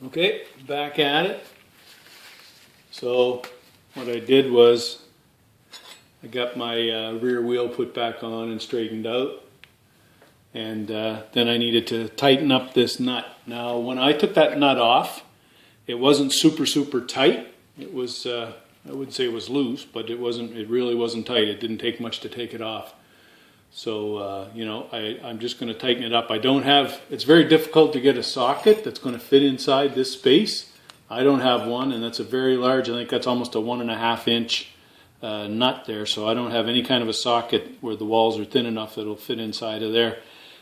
Okay, back at it. So what I did was I got my rear wheel put back on and straightened out, and then I needed to tighten up this nut. Now when I took that nut off, it wasn't super tight. It was I wouldn't say it was loose, but it really wasn't tight. It didn't take much to take it off. So, you know, I'm just going to tighten it up. It's very difficult to get a socket that's going to fit inside this space. I don't have one, and that's a very large, I think that's almost a 1.5 inch nut there. So I don't have any kind of a socket where the walls are thin enough that it'll fit inside of there.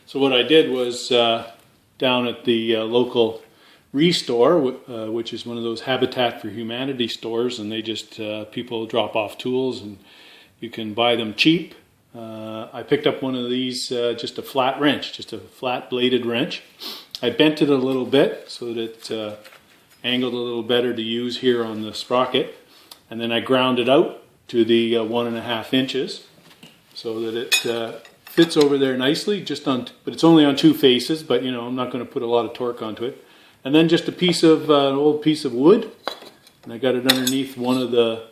So what I did was down at the local Restore, which is one of those Habitat for Humanity stores, and they just, people drop off tools and you can buy them cheap. I picked up one of these, just a flat wrench, just a flat bladed wrench. I bent it a little bit so that it angled a little better to use here on the sprocket. And then I ground it out to the 1.5 inches so that it fits over there nicely, but it's only on 2 faces, but you know, I'm not going to put a lot of torque onto it. And then just an old piece of wood, and I got it underneath one of the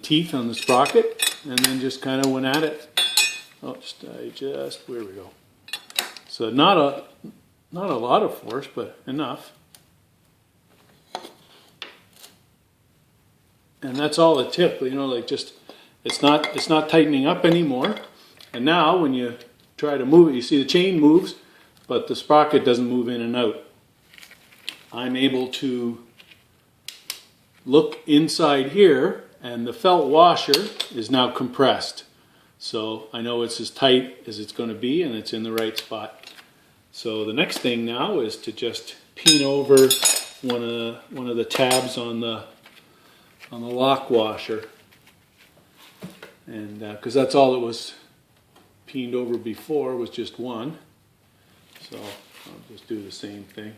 teeth on the sprocket. And then just kind of went at it. Oh, there we go. So not a lot of force, but enough. And that's all it took. You know, like just it's not tightening up anymore. And now when you try to move it, you see the chain moves, but the sprocket doesn't move in and out. I'm able to look inside here. And the felt washer is now compressed. So I know it's as tight as it's going to be and it's in the right spot. So the next thing now is to just peen over one of the tabs on the lock washer. And because that's all it was peened over before, was just one. So I'll just do the same thing.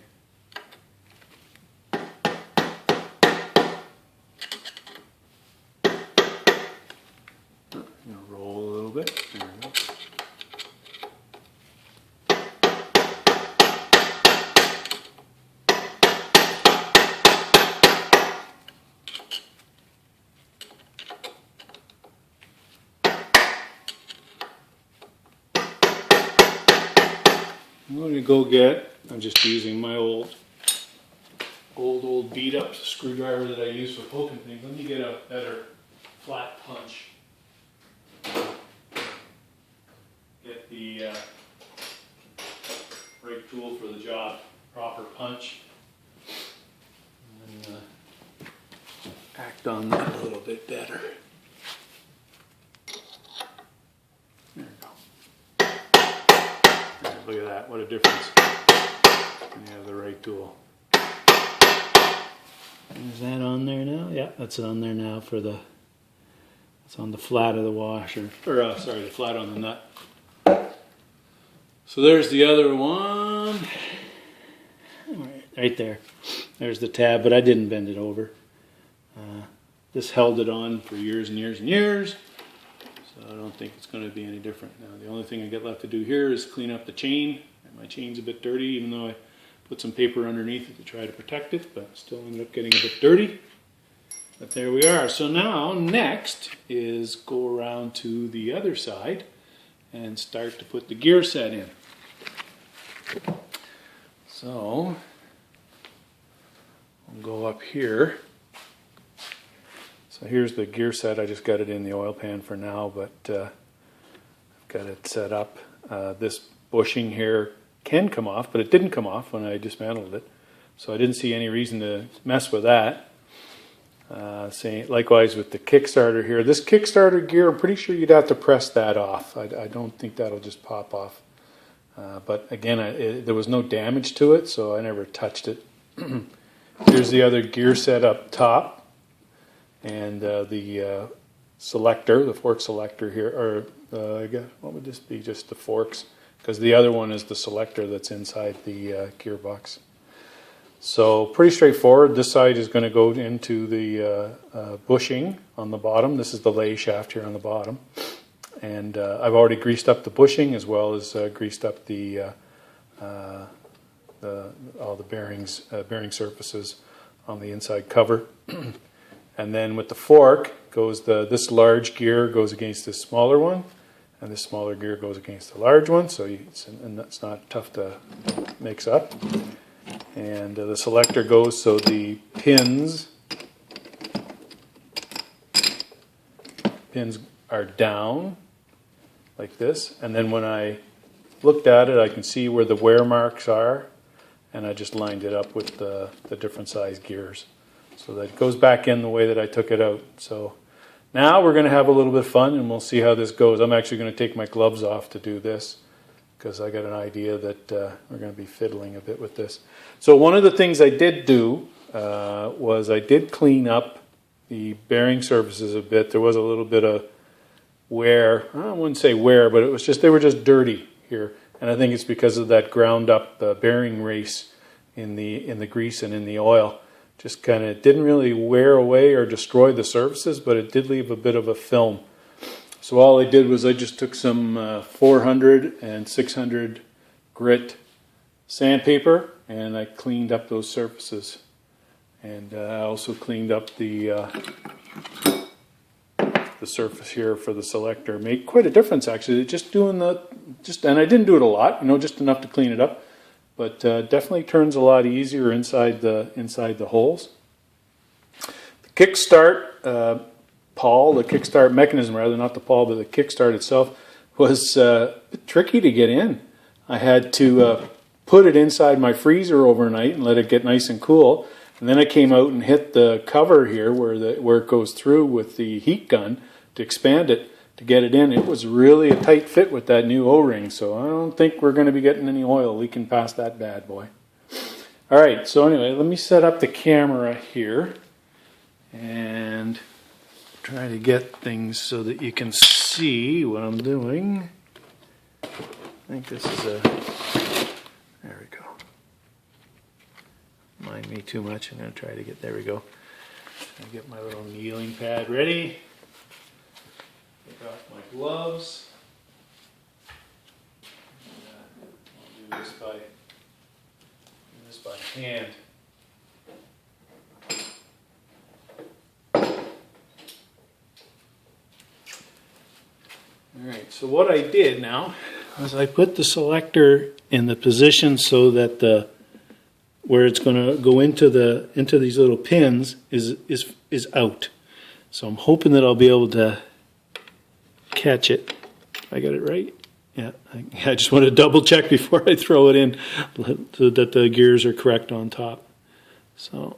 Roll a little bit. There we go. I'm going to I'm just using my old beat up screwdriver that I use for poking things. Let me get a better flat punch. Get the right tool for the job, proper punch, and then act on that a little bit better. There we go. There, look at that, what a difference when you have the right tool. Is that on there now? Yeah, that's on there now for the, it's on the flat of the washer, or sorry, the flat on the nut. So there's the other one, right there. There's the tab, but I didn't bend it over. This held it on for years and years and years, so I don't think it's going to be any different. Now the only thing I got left to do here is clean up the chain. My chain's a bit dirty, even though I put some paper underneath it to try to protect it, but still ended up getting a bit dirty. But there we are. So now next is go around to the other side and start to put the gear set in. So I'll go up here. So here's the gear set. I just got it in the oil pan for now, but I've got it set up. This bushing here can come off, but it didn't come off when I dismantled it. So I didn't see any reason to mess with that. Likewise with the Kickstarter here. This Kickstarter gear, I'm pretty sure you'd have to press that off. I don't think that'll just pop off. But again, there was no damage to it, so I never touched it. Here's the other gear set up top. And the selector, the fork selector here, or what would this be? Just the forks. Because the other one is the selector that's inside the gearbox. So pretty straightforward. This side is going to go into the bushing on the bottom. This is the lay shaft here on the bottom. And I've already greased up the bushing as well as greased up the all the bearings, bearing surfaces on the inside cover. And then with the fork goes this large gear goes against this smaller one, and this smaller gear goes against the large one, so and that's not tough to mix up. And the selector goes so the pins are down like this, and then when I looked at it I can see where the wear marks are, and I just lined it up with the different size gears so that it goes back in the way that I took it out. So now we're going to have a little bit of fun and we'll see how this goes. I'm actually going to take my gloves off to do this because I got an idea that we're going to be fiddling a bit with this. So one of the things I did do was I did clean up the bearing surfaces a bit. There was a little bit of wear. I wouldn't say wear, but it was just, they were just dirty here. And I think it's because of that ground up bearing race in the grease and in the oil. Just kind of didn't really wear away or destroy the surfaces, but it did leave a bit of a film. So all I did was I just took some 400 and 600 grit sandpaper and I cleaned up those surfaces. And I also cleaned up the surface here for the selector. Made quite a difference actually. Just doing and I didn't do it a lot, just enough to clean it up. But definitely turns a lot easier inside the holes. The kickstart the kickstart mechanism rather, not the pawl, but the kickstart itself was a bit tricky to get in. I had to put it inside my freezer overnight and let it get nice and cool. And then I came out and hit the cover here where it goes through with the heat gun to expand it to get it in. It was really a tight fit with that new O-ring, so I don't think we're going to be getting any oil leaking past that bad boy. All right, so anyway, let me set up the camera here and try to get things so that you can see what I'm doing. I think this is there we go. Mind me too much. I'm going to try to get, there we go. I get my little kneeling pad ready. Take off my gloves. And, I'll do this by hand. Alright, so what I did now was I put the selector in the position so that where it's going to go into these little pins is out. So I'm hoping that I'll be able to catch it. I got it right? Yeah, I just want to double check before I throw it in so that the gears are correct on top. So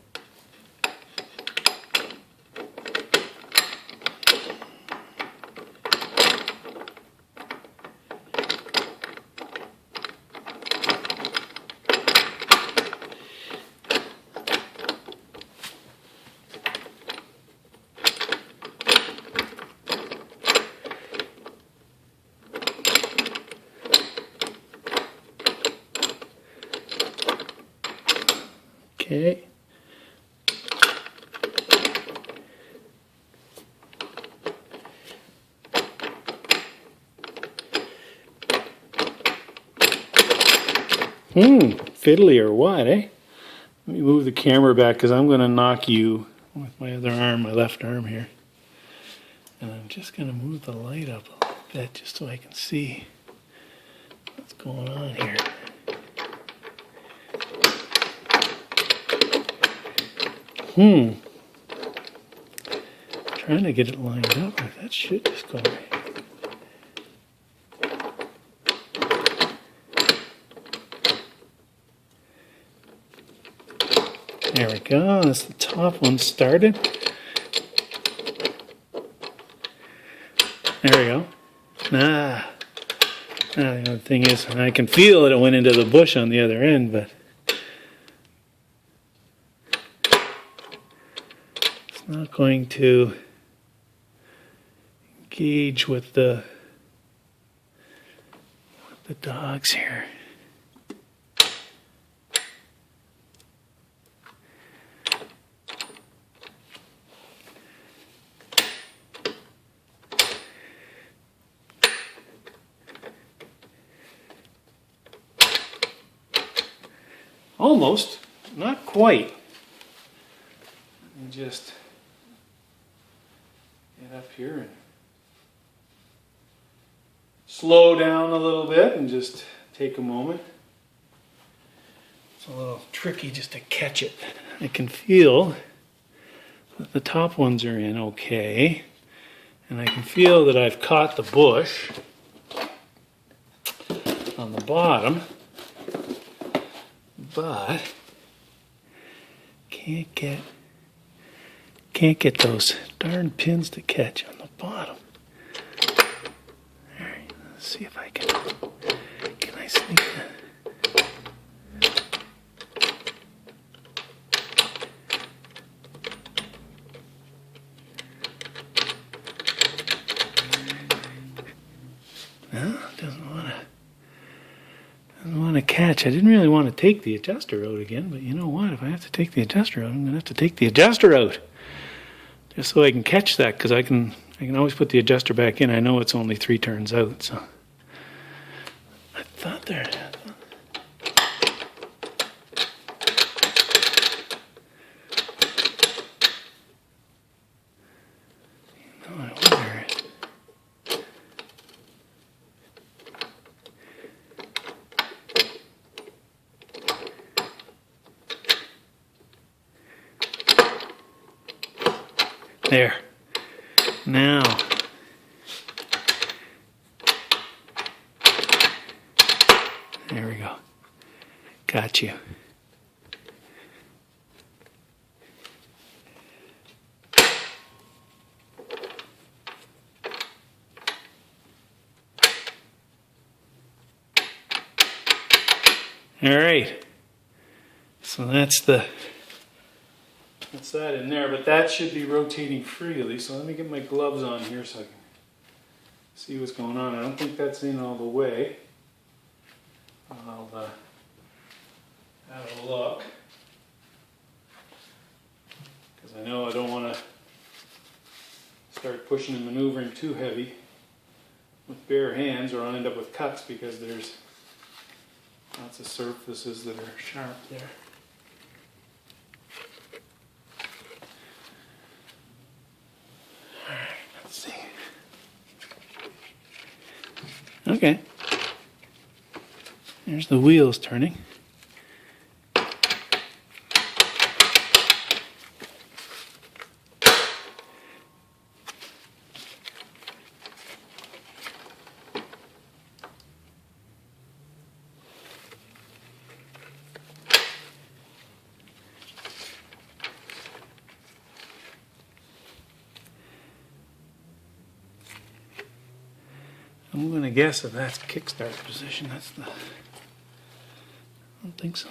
okay. Fiddly or what, eh? Let me move the camera back because I'm going to knock you with my other arm, my left arm here. And I'm just going to move the light up a little bit just so I can see what's going on here. Trying to get it lined up like that should just go right. There we go, that's the top one started. There we go. The other thing is, I can feel that it went into the bush on the other end, but it's not going to engage with the dogs here. almost, not quite. And just get up here and slow down a little bit and just take a moment. It's a little tricky just to catch it. I can feel that the top ones are in okay, and I can feel that I've caught the bush on the bottom, but can't get those darn pins to catch on the bottom. All right, let's see if I can I sneak that? No, doesn't want to catch. I didn't really want to take the adjuster out again, but you know what? If I have to take the adjuster out, I'm going to have to take the adjuster out. Just so I can catch that, because I can always put the adjuster back in. I know it's only 3 turns out, so I thought there. You know, I wonder. There. Now. There we go. Got you. All right. So that's that in there, but that should be rotating freely. So let me get my gloves on here so I can see what's going on. I don't think that's in all the way. I'll have a look, because I know I don't want to start pushing and maneuvering too heavy with bare hands, or I'll end up with cuts, because there's lots of surfaces that are sharp there. Let's see. Okay. There's the wheels turning. I'm going to guess that that's kickstart position. That's the... I don't think so.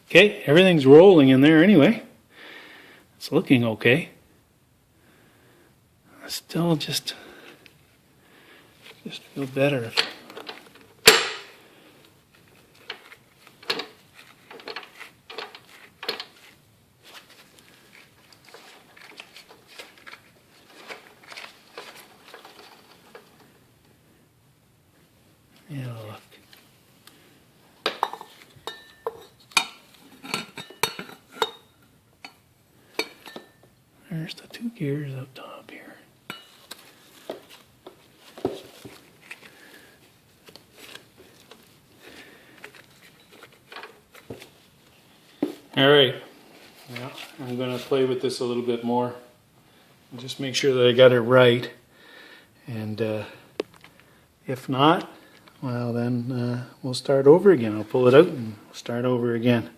Okay, everything's rolling in there anyway. It's looking okay. I still just feel better if yeah, look. There's the 2 gears up top here. All right. Yeah, I'm going to play with this a little bit more and just make sure that I got it right. And if not, well, then we'll start over again. I'll pull it out and start over again.